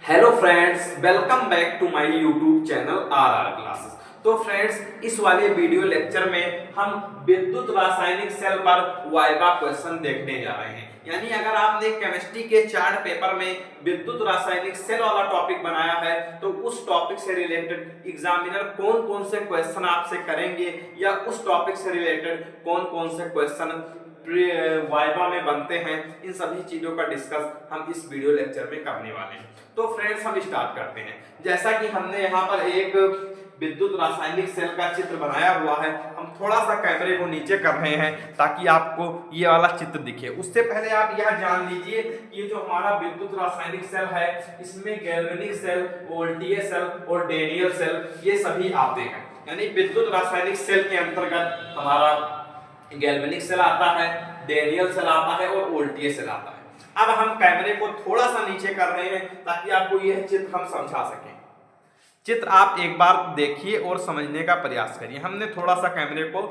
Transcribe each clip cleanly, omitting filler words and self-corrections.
Hello friends, welcome back to my YouTube channel R classes. तो friends, इस वाले video lecture में हम विद्युत रासायनिक सेल पर वाइवा क्वेश्चन देखने जा रहे हैं। यानी अगर आपने केमिस्ट्री के चार्ट पेपर में विद्युत रासायनिक सेल वाला टॉपिक बनाया है तो उस टॉपिक से रिलेटेड एग्जामिनर कौन कौन से क्वेश्चन आपसे करेंगे या उस टॉपिक से रिलेटेड कौन कौन से क्वेश्चन वाइवा में बनते हैं, इन सभी चीजों का डिस्कस हम इस वीडियो लेक्चर में करने वाले हैं। तो फ्रेंड्स, हम स्टार्ट करते हैं। जैसा कि हमने यहाँ पर एक विद्युत रासायनिक सेल का चित्र बनाया हुआ है, हम थोड़ा सा कैमरे को नीचे कर रहे हैं ताकि आपको ये वाला चित्र दिखे। उससे पहले आप यह जान लीजिए कि ये जो हमारा विद्युत रासायनिक सेल है, इसमें गैल्वेनिक सेल, वोल्टीय सेल और डैनियल सेल ये सभी आते हैं। यानी विद्युत रासायनिक सेल के अंतर्गत हमारा गैल्वेनिक सेल आता है, डैनियल सेल आता है और वोल्टीय सेल आता है। अब हम कैमरे को थोड़ा सा नीचे कर रहे हैं ताकि आपको यह चित्र हम समझा सकें। चित्र आप एक बार देखिए और समझने का प्रयास करिए। हमने थोड़ा सा कैमरे को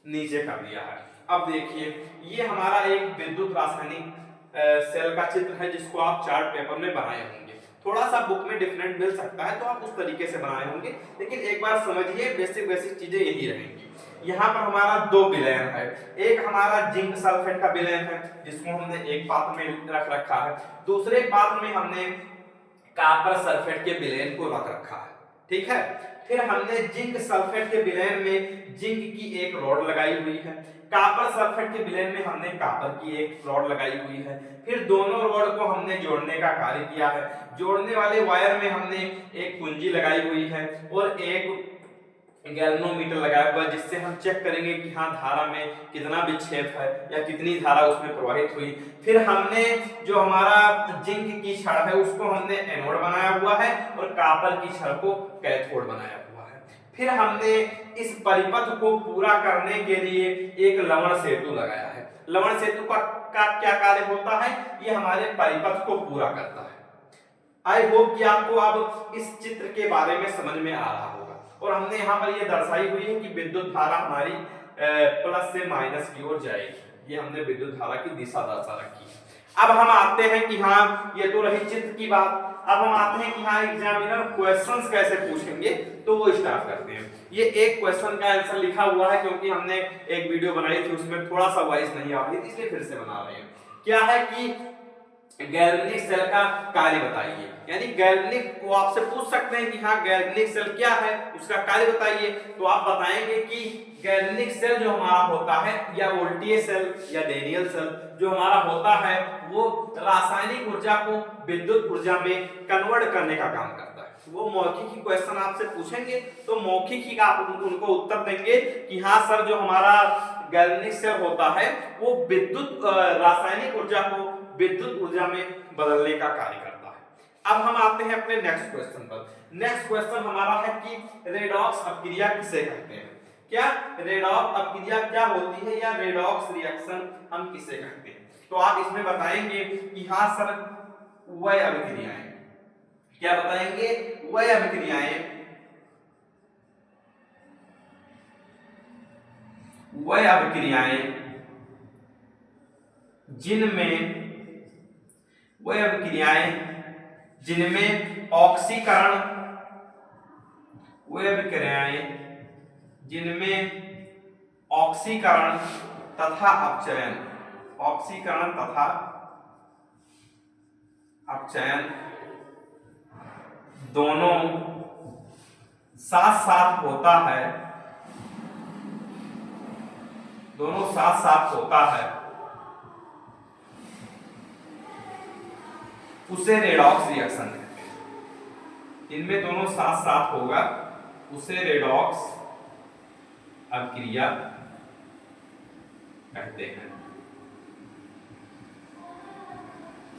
नीचे कर दिया है। अब देखिए, ये हमारा एक विद्युत रासायनिक सेल का चित्र है जिसको आप चार्ट पेपर में बनाए होंगे। थोड़ा सा बुक में डिफरेंट मिल सकता है तो आप उस तरीके से बनाए होंगे, लेकिन एक बार समझिए, बेसिक चीजें यही रहेंगी। यहाँ पर हमारा दो विलयन है। एक हमारा जिंक सल्फेट का विलयन है जिसको हमने एक पात्र में रख रखा है। दूसरे पात्र में हमने कॉपर सल्फेट के विलयन को रख रखा है। ठीक है, फिर हमने जिंक सल्फेट के विलयन में जिंक की एक रॉड लगाई हुई है। कॉपर सल्फेट के विलयन में हमने कॉपर की एक रॉड लगाई हुई है। फिर दोनों रॉड को हमने जोड़ने का कार्य किया है। जोड़ने वाले वायर में हमने एक कुंजी लगाई हुई है और एक गैल्वेनोमीटर लगाया हुआ है जिससे हम चेक करेंगे कि हाँ, धारा में कितना विक्षेप है या कितनी धारा उसमें प्रवाहित हुई। फिर हमने जो हमारा जिंक की छड़ है उसको हमने एनोड बनाया हुआ है और कॉपर की छड़ को कैथोड बनाया हुआ है। फिर हमने इस परिपथ को पूरा करने के लिए एक लवण सेतु लगाया है। लवण सेतु का क्या कार्य होता है? ये हमारे परिपथ को पूरा करता है। आई होप कि आपको अब इस चित्र के बारे में समझ में आ रहा होगा। और हमने यहाँ पर ये दर्शाई हुई है कि विद्युत धारा हमारी प्लस से माइनस की ओर जाएगी। ये हमने विद्युत धारा की दिशा दर्शा रखी है। अब हम आते हैं कि हाँ, ये तो रही चित्र की बात। अब हम आते हैं कि हाँ, एग्जामिनर क्वेश्चंस कैसे पूछेंगे, तो वो स्टार्ट करते हैं। ये एक क्वेश्चन का आंसर लिखा हुआ है क्योंकि हमने एक वीडियो बनाई थी उसमें थोड़ा सा वॉइस नहीं आ रही थी, इसलिए फिर से बना रहे हैं। क्या है कि गैल्वेनिक सेल का कार्य बताइए। यानी गैल्वेनिक, वो आपसे पूछ सकते हैं कि हाँ, गैल्वेनिक सेल क्या है, उसका कार्य बताइए। तो आप बताएंगे कि गैल्वेनिक सेल जो हमारा होता है, या वोल्टीय सेल या डैनियल सेल जो हमारा होता है, वो रासायनिक ऊर्जा को विद्युत ऊर्जा में कन्वर्ट करने का काम करता है। वो मौखिक ही क्वेश्चन आपसे पूछेंगे तो मौखिक ही आप उनको उत्तर देंगे कि हाँ सर, जो हमारा गैल्वेनिक सेल होता है वो विद्युत रासायनिक ऊर्जा को विद्युत ऊर्जा में बदलने का कार्य करता है। अब हम आते हैं अपने नेक्स्ट क्वेश्चन पर। नेक्स्ट क्वेश्चन हमारा है कि रेडॉक्स अपक्रिया किसे कहते हैं। क्या रेडॉक्स अपक्रिया क्या होती है, या रेडॉक्स रिएक्शन हम किसे कहते हैं? तो आप इसमें बताएंगे कि हाँ सर, वह अभिक्रियाएं। क्या बताएंगे? वह अभिक्रियाएं, वह अभिक्रियाएं जिनमें ऑक्सीकरण, वे अभिक्रियाएं जिनमें ऑक्सीकरण तथा अपचयन, ऑक्सीकरण तथा अपचयन दोनों साथ साथ होता है, दोनों साथ साथ होता है, उसे रेडॉक्स रिएक्शन कहते हैं। इनमें दोनों साथ साथ होगा, उसे रेडॉक्स अपक्रिया कहते हैं।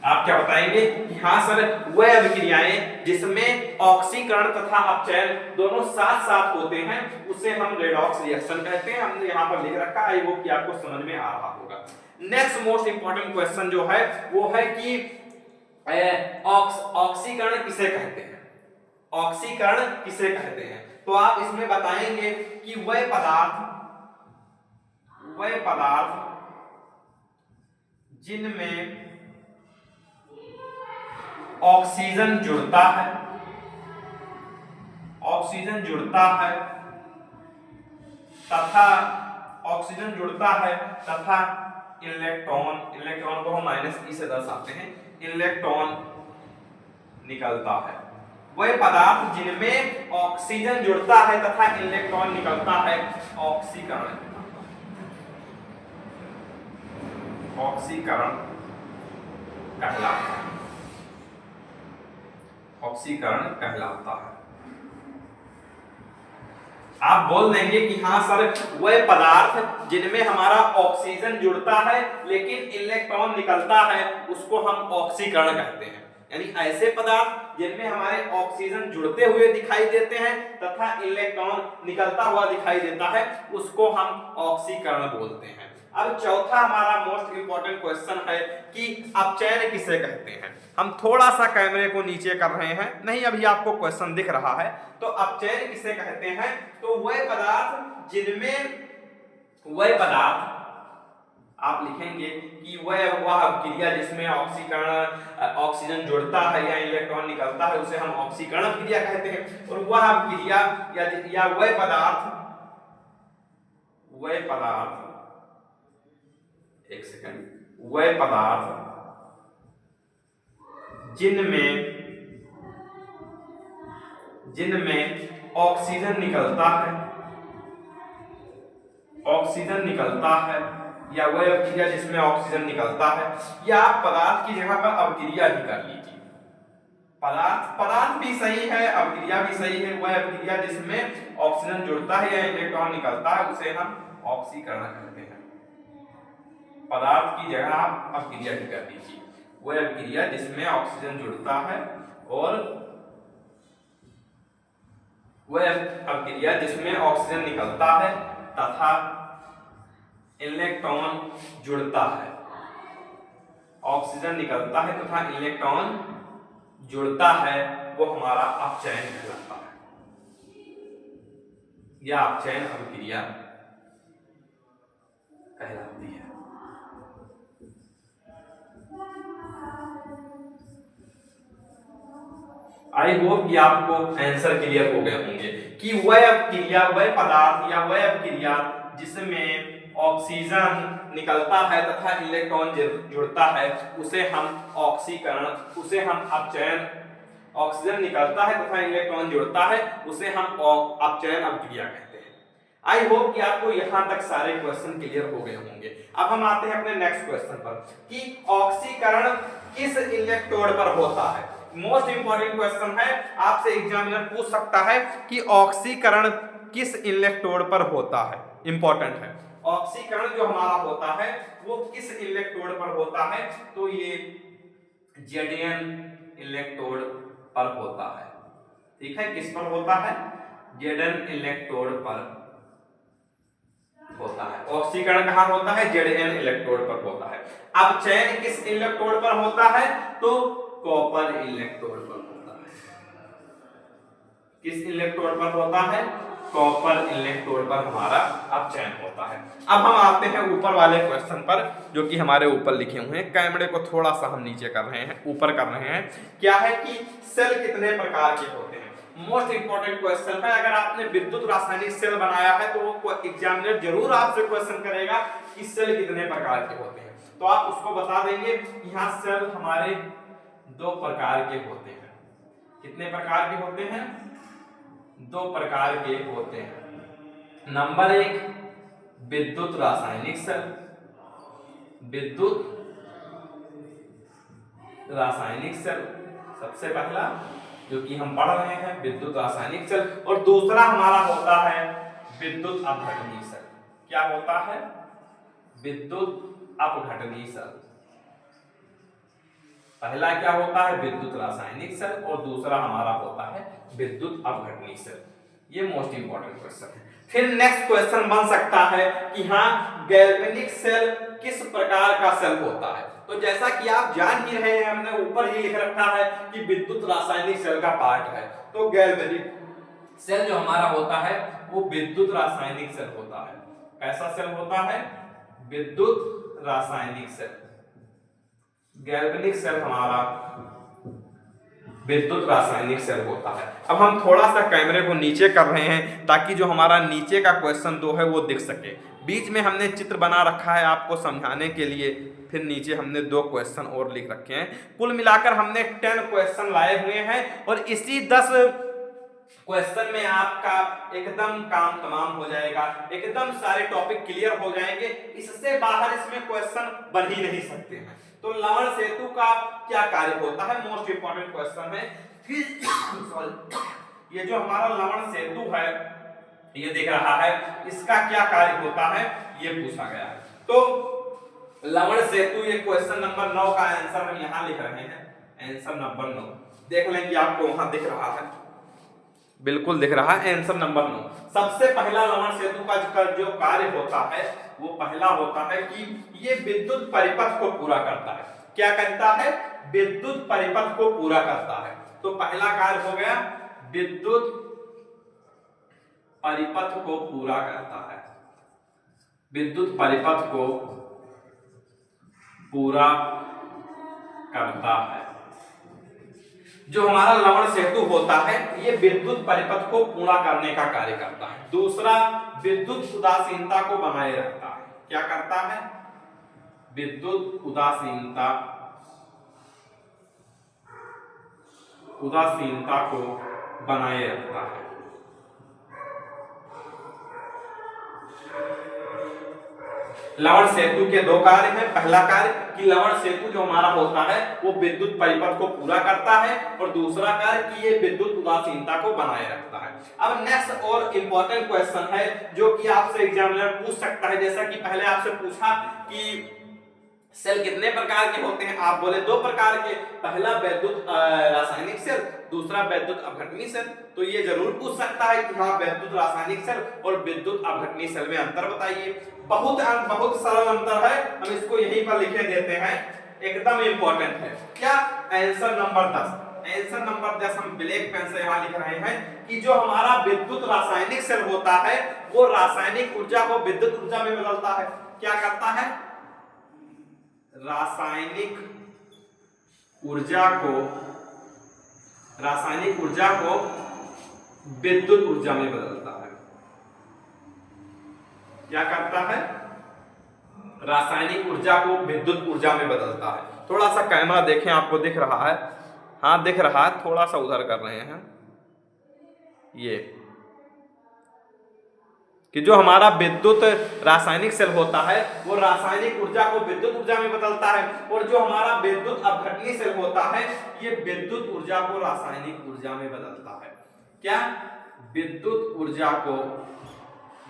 आप क्या बताएंगे कि हाँ सर, वह अभिक्रियाएं जिसमें ऑक्सीकरण तथा अपचयन दोनों साथ साथ होते हैं उसे हम रेडॉक्स रिएक्शन कहते हैं। हमने यहाँ पर लिख रखा है, आई होप कि आपको समझ में आ रहा होगा। नेक्स्ट मोस्ट इंपॉर्टेंट क्वेश्चन जो है वो है कि ऑक्सीकरण किसे कहते हैं। ऑक्सीकरण किसे कहते हैं? तो आप इसमें बताएंगे कि वह पदार्थ जिनमें ऑक्सीजन जुड़ता है, ऑक्सीजन जुड़ता है तथा ऑक्सीजन जुड़ता है तथा इलेक्ट्रॉन, इलेक्ट्रॉन को हम -e से दर्शाते हैं, इलेक्ट्रॉन निकलता है। वह पदार्थ जिनमें ऑक्सीजन जुड़ता है तथा इलेक्ट्रॉन निकलता है ऑक्सीकरण, ऑक्सीकरण कहलाता है, ऑक्सीकरण कहलाता है। आप बोल देंगे कि हाँ सर, वह पदार्थ जिनमें हमारा ऑक्सीजन जुड़ता है लेकिन इलेक्ट्रॉन निकलता है उसको हम ऑक्सीकरण कहते हैं। यानी ऐसे पदार्थ जिनमें हमारे ऑक्सीजन जुड़ते हुए दिखाई देते हैं तथा इलेक्ट्रॉन निकलता हुआ दिखाई देता है उसको हम ऑक्सीकरण बोलते हैं। अब चौथा हमारा मोस्ट इंपॉर्टेंट क्वेश्चन है कि अपचयन किसे कहते हैं। हम थोड़ा सा कैमरे को नीचे कर रहे हैं, नहीं अभी आपको क्वेश्चन दिख रहा है। तो अपचयन किसे कहते हैं? तो वह पदार्थ जिनमें, वह पदार्थ आप लिखेंगे कि वह क्रिया जिसमें ऑक्सीकरण, ऑक्सीजन जुड़ता है या इलेक्ट्रॉन निकलता है उसे हम ऑक्सीकरण क्रिया कहते हैं। और वह क्रिया या वह पदार्थ, वह पदार्थ, एक सेकंड, वह पदार्थ जिनमें ऑक्सीजन निकलता है, ऑक्सीजन निकलता है या वह अवक्रिया जिसमें ऑक्सीजन निकलता है, या आप पदार्थ की जगह पर अवक्रिया भी कर लीजिए। पदार्थ भी सही है, अवक्रिया भी सही है। वह अवक्रिया जिसमें ऑक्सीजन जुड़ता है या इलेक्ट्रॉन निकलता है उसे हम ऑक्सीकरण कहते हैं। पदार्थ की जगह आप अवक्रिया भी कर लीजिए। वह अवक्रिया जिसमें ऑक्सीजन जुड़ता है और वह अवक्रिया जिसमें ऑक्सीजन निकलता है तथा इलेक्ट्रॉन जुड़ता है, ऑक्सीजन निकलता है तथा इलेक्ट्रॉन जुड़ता है, वो हमारा अपचयन कहलाता है या अपचयन अभिक्रिया कहलाती है। आई होप कि आपको आंसर क्लियर हो गए होंगे कि वह अपक्रिया, वह पदार्थ या वह अपक्रिया जिसमें ऑक्सीजन निकलता है तथा इलेक्ट्रॉन जुड़ता है उसे हम ऑक्सीकरण, उसे हम अपचयन, ऑक्सीजन निकलता है तथा इलेक्ट्रॉन जुड़ता है उसे हम अपचयन अभिक्रिया कहते हैं। आई होप कि आपको यहां तक सारे क्वेश्चन क्लियर हो गए होंगे। अब हम आते हैं अपने नेक्स्ट क्वेश्चन पर कि ऑक्सीकरण किस इलेक्ट्रोड पर होता है। मोस्ट इंपॉर्टेंट क्वेश्चन है, आपसे एग्जामिनर पूछ सकता है कि ऑक्सीकरण किस इलेक्ट्रोड पर होता है। इंपॉर्टेंट है, ऑक्सीकरण जो हमारा होता है वो किस इलेक्ट्रोड पर होता है, तो ये Zn इलेक्ट्रोड पर होता है। ठीक है, किस पर होता है? Zn इलेक्ट्रोड पर होता है। ऑक्सीकरण कहां होता है? Zn इलेक्ट्रोड पर होता है। अब चयन किस इलेक्ट्रोड पर होता है? तो कॉपर इलेक्ट्रोड पर होता है। किस इलेक्ट्रोड पर होता है? कॉपर इलेक्ट्रोड पर हमारा अपचयन होता है। अब हम आते हैं ऊपर वाले क्वेश्चन पर जो कि हमारे ऊपर लिखे हुए हैं। कैमरे को थोड़ा सा हम नीचे कर रहे हैं, ऊपर कर रहे हैं। क्या है कि सेल कितने प्रकार के होते हैं। मोस्ट इंपॉर्टेंट क्वेश्चन है। अगर आपने विद्युत रासायनिक सेल बनाया है तो वो एग्जामिनर जरूर आपसे क्वेश्चन करेगा कि सेल कितने प्रकार के होते हैं, तो आप उसको बता देंगे कि यहाँ सेल हमारे 2 प्रकार के होते हैं। कितने प्रकार के होते हैं? 2 प्रकार के होते हैं। नंबर 1 विद्युत रासायनिक सेल, विद्युत रासायनिक सेल सबसे पहला जो कि हम पढ़ रहे हैं विद्युत रासायनिक सेल। और दूसरा हमारा होता है विद्युत अपघटनीय सेल। क्या होता है? विद्युत अपघटनीय सेल। पहला क्या होता है? विद्युत रासायनिक सेल और दूसरा हमारा होता है विद्युत अपघटनीय सेल। ये मोस्ट इंपॉर्टेंट क्वेश्चन है। फिर नेक्स्ट क्वेश्चन बन सकता है कि हाँ, गैल्वेनिक सेल किस प्रकार का सेल होता है। तो जैसा कि आप जान ही रहे हैं, हमने ऊपर ही लिख रखा है कि विद्युत रासायनिक सेल का पार्ट है। तो गैल्वेनिक सेल जो हमारा होता है वो विद्युत रासायनिक सेल होता है। कैसा सेल होता है? विद्युत रासायनिक सेल। गैल्वेनिक सेल हमारा विद्युत रासायनिक सेल होता है। अब हम थोड़ा सा कैमरे को नीचे कर रहे हैं ताकि जो हमारा नीचे का क्वेश्चन 2 है वो दिख सके। बीच में हमने चित्र बना रखा है आपको समझाने के लिए, फिर नीचे हमने 2 क्वेश्चन और लिख रखे हैं। कुल मिलाकर हमने 10 क्वेश्चन लाए हुए हैं और इसी 10 क्वेश्चन में आपका एकदम काम तमाम हो जाएगा, एकदम सारे टॉपिक क्लियर हो जाएंगे। इससे बाहर इसमें क्वेश्चन बन ही नहीं सकते हैं। तो लवण सेतु का क्या कार्य होता है, मोस्ट इंपॉर्टेंट क्वेश्चन है कि सॉरी ये जो हमारा लवण सेतु है ये दिख रहा है, इसका क्या कार्य होता है ये पूछा गया है। तो लवण सेतु ये क्वेश्चन नंबर 9 का आंसर हम यहां लिख रहे हैं, आंसर नंबर 9 देख लेंगे, आपको वहां दिख रहा है, बिल्कुल दिख रहा है आंसर नंबर 9। सबसे पहला लवण सेतु का जो कार्य होता है वो पहला होता है कि ये विद्युत परिपथ को पूरा करता है। क्या करता है, विद्युत परिपथ को पूरा करता है। तो पहला कार्य हो गया विद्युत परिपथ को पूरा करता है, विद्युत परिपथ को पूरा करता है। जो हमारा लवण सेतु होता है ये विद्युत परिपथ को पूरा करने का कार्य करता है। दूसरा, विद्युत उदासीनता को बनाए रखता है। क्या करता है, विद्युत उदासीनता को बनाए रखता है। लवण सेतु के 2 कार्य हैं। पहला कार्य कि लवण सेतु जो हमारा होता है वो विद्युत परिपथ को पूरा करता है और दूसरा कार्य कि ये विद्युत उदासीनता को बनाए रखता है। अब नेक्स्ट और इंपॉर्टेंट क्वेश्चन है जो कि आपसे एग्जामिनर पूछ सकता है। जैसा कि पहले आपसे पूछा कि सेल कितने प्रकार के होते हैं, आप बोले 2 प्रकार के, पहला विद्युत रासायनिक सेल, दूसरा विद्युत अपघटनी सेल। तो ये जरूर पूछ सकता है कि हाँ विद्युत रासायनिक सेल और विद्युत अपघटनी सेल में अंतर बताइए। बहुत सरल अंतर है, हम इसको यहीं पर लिखे देते हैं, एकदम इंपॉर्टेंट है। क्या, आंसर नंबर 10, आंसर नंबर 10 हम ब्लैक पेन से यहां लिख रहे हैं कि जो हमारा विद्युत रासायनिक सेल होता है वो रासायनिक ऊर्जा को विद्युत ऊर्जा में बदलता है। क्या करता है, रासायनिक ऊर्जा को विद्युत ऊर्जा में बदलता है। क्या करता है, रासायनिक ऊर्जा को विद्युत ऊर्जा में बदलता है। थोड़ा सा कैमरा देखें, आपको दिख रहा है, हाँ दिख रहा है, थोड़ा सा उधर कर रहे हैं। ये कि जो हमारा विद्युत रासायनिक सेल होता है वो रासायनिक ऊर्जा को विद्युत ऊर्जा में बदलता है और जो हमारा विद्युत अपघटनी सेल होता है ये विद्युत ऊर्जा को रासायनिक ऊर्जा में बदलता है। क्या, विद्युत ऊर्जा को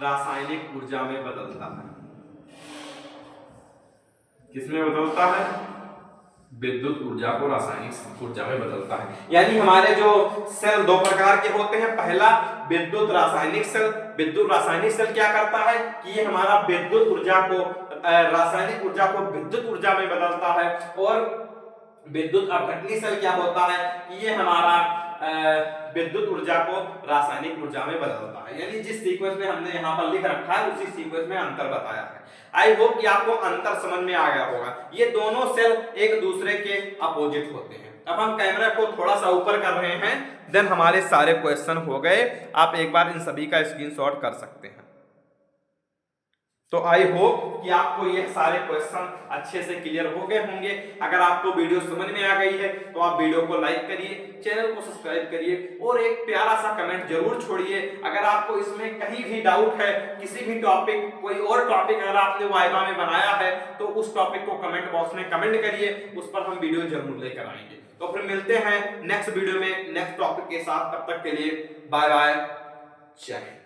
रासायनिक ऊर्जा में बदलता है। किसमें बदलता है, विद्युत ऊर्जा को रासायनिक ऊर्जा में बदलता है। यानी हमारे जो सेल 2 प्रकार के होते हैं, पहला विद्युत रासायनिक सेल। विद्युत रासायनिक सेल क्या करता है कि ये हमारा विद्युत ऊर्जा को रासायनिक ऊर्जा को विद्युत ऊर्जा में बदलता है और विद्युत अपघटनी सेल क्या होता है कि ये हमारा विद्युत ऊर्जा को रासायनिक ऊर्जा में बदलता है। यानी जिस सीक्वेंस में हमने यहाँ पर लिख रखा है उसी सीक्वेंस में अंतर बताया है। आई होप कि आपको अंतर समझ में आ गया होगा। ये दोनों सेल एक दूसरे के अपोजिट होते हैं। अब हम कैमरा को थोड़ा सा ऊपर कर रहे हैं, देन हमारे सारे क्वेश्चन हो गए। आप एक बार इन सभी का स्क्रीनशॉट कर सकते हैं। तो आई होप कि आपको ये सारे क्वेश्चन अच्छे से क्लियर हो गए होंगे। अगर आपको वीडियो समझ में आ गई है तो आप वीडियो को लाइक करिए, चैनल को सब्सक्राइब करिए और एक प्यारा सा कमेंट जरूर छोड़िए। अगर आपको इसमें कहीं भी डाउट है, किसी भी टॉपिक, कोई और टॉपिक अगर आपने वाइवा में बनाया है तो उस टॉपिक को कमेंट बॉक्स में कमेंट करिए, उस पर हम वीडियो जरूर लेकर आएंगे। तो फिर मिलते हैं नेक्स्ट वीडियो में नेक्स्ट टॉपिक के साथ। तब तक के लिए बाय बाय, जय हिंद।